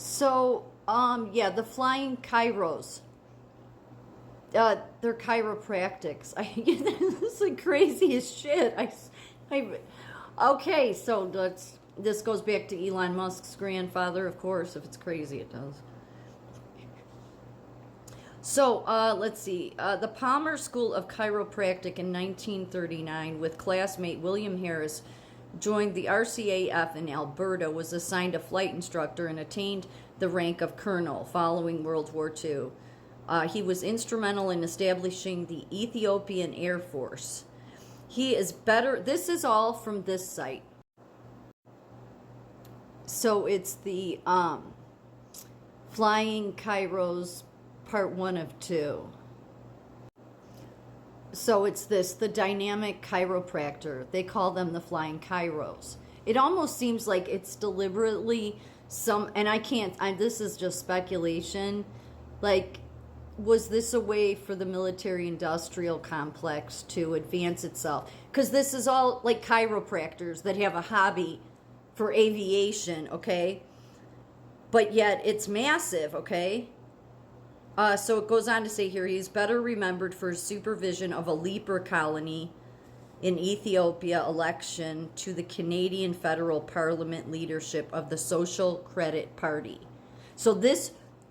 So, yeah, the Flying Chiros. They're chiropractics. This is the craziest shit. Okay, so this goes back to Elon Musk's grandfather, of course. If it's crazy, it does. So, let's see. The Palmer School of Chiropractic in 1939, with classmate William Harris, joined the RCAF in Alberta, was assigned a flight instructor, and attained the rank of colonel following World War II. He was instrumental in establishing the Ethiopian Air Force. He is better. This is all from this site. So it's the Flying Chiros part 1 of 2. So it's the dynamic chiropractor. They call them the Flying Chiros. It almost seems like it's deliberately and I can't, this is just speculation. Like, was this a way for the military-industrial complex to advance itself? Because this is all like chiropractors that have a hobby for aviation, okay? But yet it's massive, okay? So it goes on to say here, he's better remembered for his supervision of a leaper colony in Ethiopia election to the Canadian federal parliament leadership of the Social Credit Party. So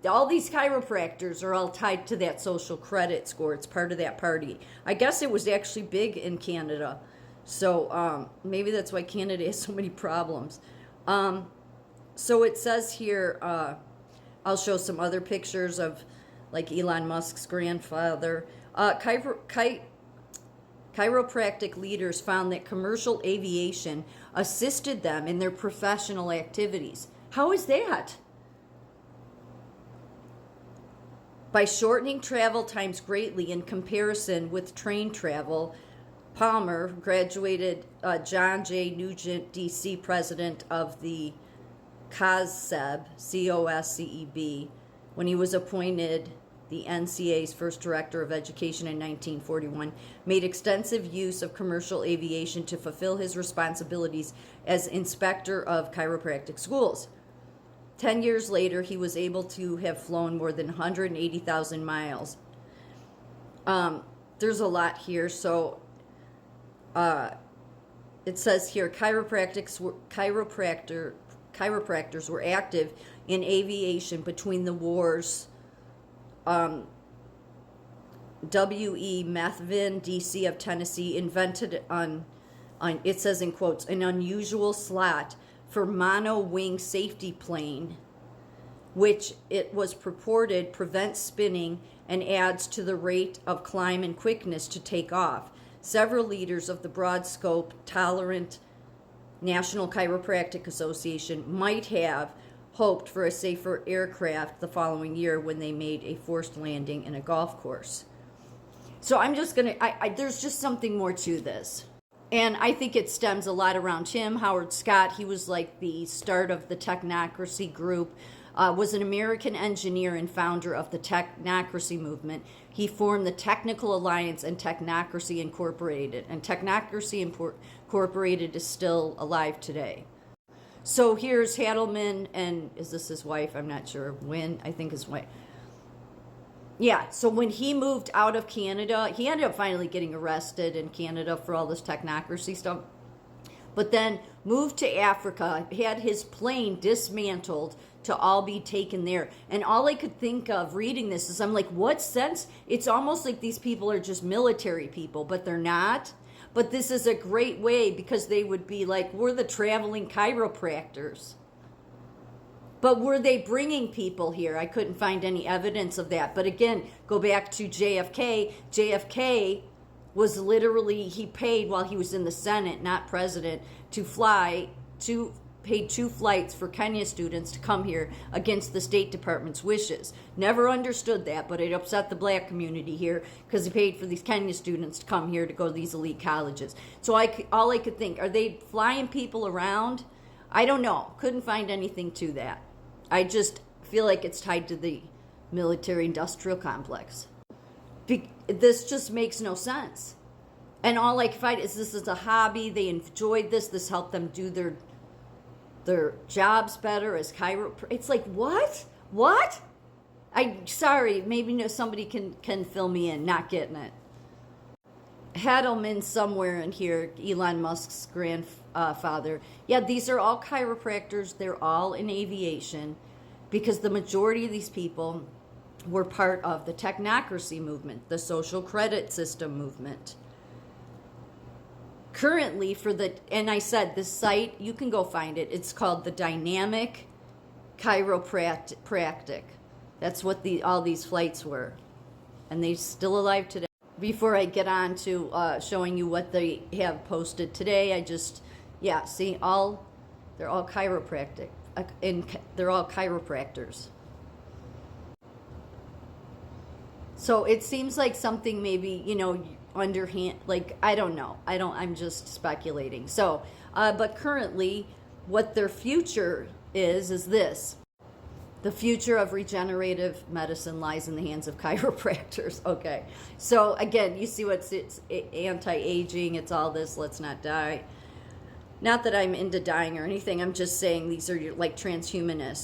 all these chiropractors are all tied to that social credit score. It's part of that party. I guess it was actually big in Canada. So maybe that's why Canada has so many problems. So it says here, I'll show some other pictures of like Elon Musk's grandfather. Chiropractic leaders found that commercial aviation assisted them in their professional activities. How is that? By shortening travel times greatly in comparison with train travel. Palmer graduated John J. Nugent, D.C., president of the COSCEB, C-O-S-C-E-B, when he was appointed the NCA's first director of education in 1941, made extensive use of commercial aviation to fulfill his responsibilities as inspector of chiropractic schools. 10 years later, he was able to have flown more than 180,000 miles. There's a lot here. So it says here, chiropractors were active in aviation between the wars. W.E. Methvin, D.C. of Tennessee, invented it says in quotes, an unusual slot for mono-wing safety plane, which it was purported prevents spinning and adds to the rate of climb and quickness to take off. Several leaders of the broad scope tolerant National Chiropractic Association might have hoped for a safer aircraft the following year when they made a forced landing in a golf course. So I'm just going to, there's just something more to this. And I think it stems a lot around him. Howard Scott, he was like the start of the technocracy group, was an American engineer and founder of the technocracy movement. He formed the Technical Alliance and Technocracy Incorporated. And Technocracy Incorporated is still alive today. So here's Hadelman, and is this his wife? I'm not sure. I think his wife. Yeah, so when he moved out of Canada, he ended up finally getting arrested in Canada for all this technocracy stuff. But then moved to Africa, had his plane dismantled to all be taken there. And all I could think of reading this is, I'm like, what sense? It's almost like these people are just military people, but they're not. But this is a great way, because they would be like, we're the traveling chiropractors. But were they bringing people here? I couldn't find any evidence of that. But again, go back to JFK. JFK was literally, he paid while he was in the Senate, not president, to paid 2 flights for Kenya students to come here against the State Department's wishes. Never understood that, but it upset the black community here because he paid for these Kenya students to come here to go to these elite colleges. So all I could think, are they flying people around? I don't know. Couldn't find anything to that. I just feel like it's tied to the military-industrial complex. This just makes no sense. And all I can find is this is a hobby. They enjoyed this. This helped them do their their jobs better as It's like, what? Sorry, maybe somebody can fill me in. Not getting it. Hadelman somewhere in here, Elon Musk's grandfather. Yeah, these are all chiropractors. They're all in aviation, because the majority of these people were part of the technocracy movement, the social credit system movement. Currently, and I said this site, you can go find it. It's called the Dynamic Chiropractic. That's what all these flights were, and they're still alive today. Before I get on to showing you what they have posted today, see, they're all chiropractic, and they're all chiropractors. So it seems like something maybe, underhand, like, I don't know. I'm just speculating. So, but currently, what their future is this. The future of regenerative medicine lies in the hands of chiropractors. Okay. So again, you see it's anti-aging, it's all this, let's not die. Not that I'm into dying or anything, I'm just saying these are like transhumanists.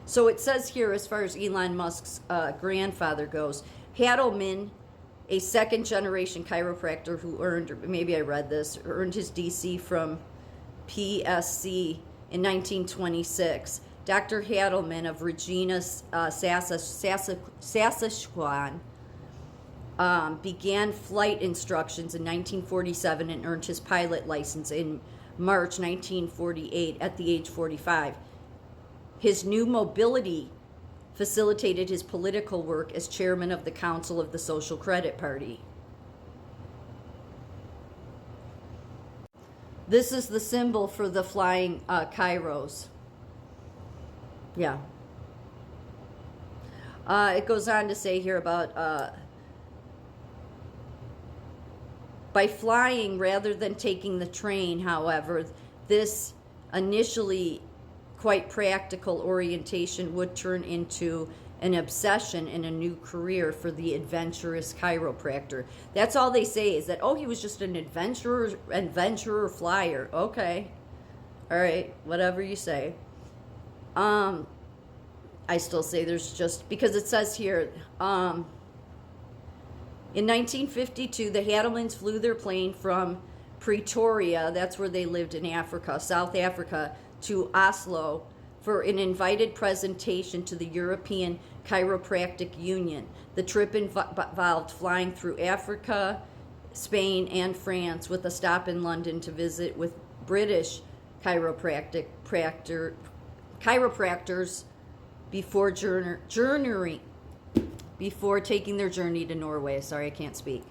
So it says here, as far as Elon Musk's grandfather goes, Hadelman, a second-generation chiropractor who earned, maybe I read this, earned his DC from PSC in 1926. Dr. Hadelman of Regina, Saskatchewan, began flight instructions in 1947 and earned his pilot license in March 1948 at the age 45. His new mobility facilitated his political work as chairman of the Council of the Social Credit Party. This is the symbol for the Flying Chiros. Yeah. It goes on to say here about by flying rather than taking the train, however, this initially quite practical orientation would turn into an obsession and a new career for the adventurous chiropractor. That's all they say, is that, oh, he was just an adventurer flyer. Okay. All right, whatever you say. I still say there's just, because it says here, in 1952, the Hadelmans flew their plane from Pretoria, that's where they lived in Africa, South Africa, to Oslo for an invited presentation to the European Chiropractic Union. The trip involved flying through Africa, Spain, and France, with a stop in London to visit with British chiropractors before taking their journey to Norway. Sorry, I can't speak.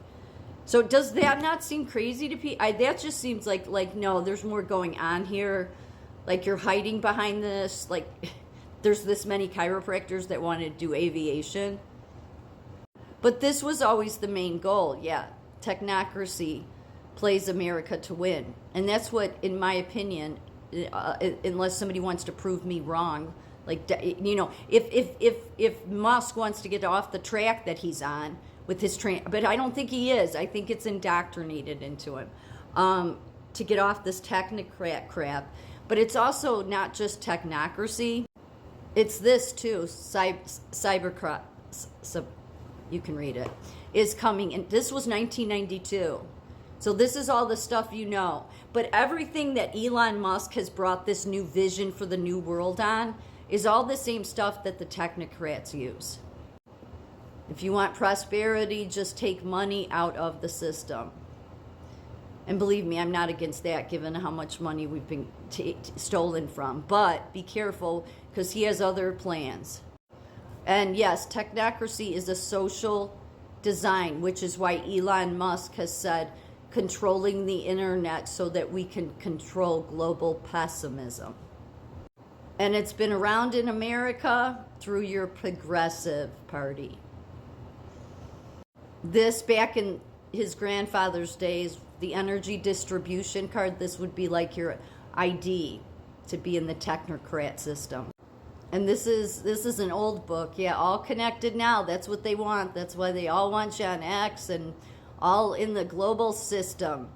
So does that not seem crazy to people? That just seems like no, there's more going on here. Like you're hiding behind this. Like there's this many chiropractors that want to do aviation. But this was always the main goal. Yeah, technocracy plays America to win. And that's what, in my opinion, unless somebody wants to prove me wrong, like, you know, if Musk wants to get off the track that he's on with his train, but I don't think he is. I think it's indoctrinated into him to get off this technocrat crap. But it's also not just technocracy. It's this too. Cybercrat, you can read it, is coming. And this was 1992. So this is all the stuff you know. But everything that Elon Musk has brought this new vision for the new world on is all the same stuff that the technocrats use. If you want prosperity, just take money out of the system. And believe me, I'm not against that, given how much money we've been stolen from. But be careful, because he has other plans. And yes, technocracy is a social design, which is why Elon Musk has said controlling the internet so that we can control global pessimism. And it's been around in America through your Progressive Party. This, back in his grandfather's days, the energy distribution card, this would be like your ID to be in the technocrat system. And this is an old book. Yeah, all connected now. That's what they want. That's why they all want Gen X and all in the global system.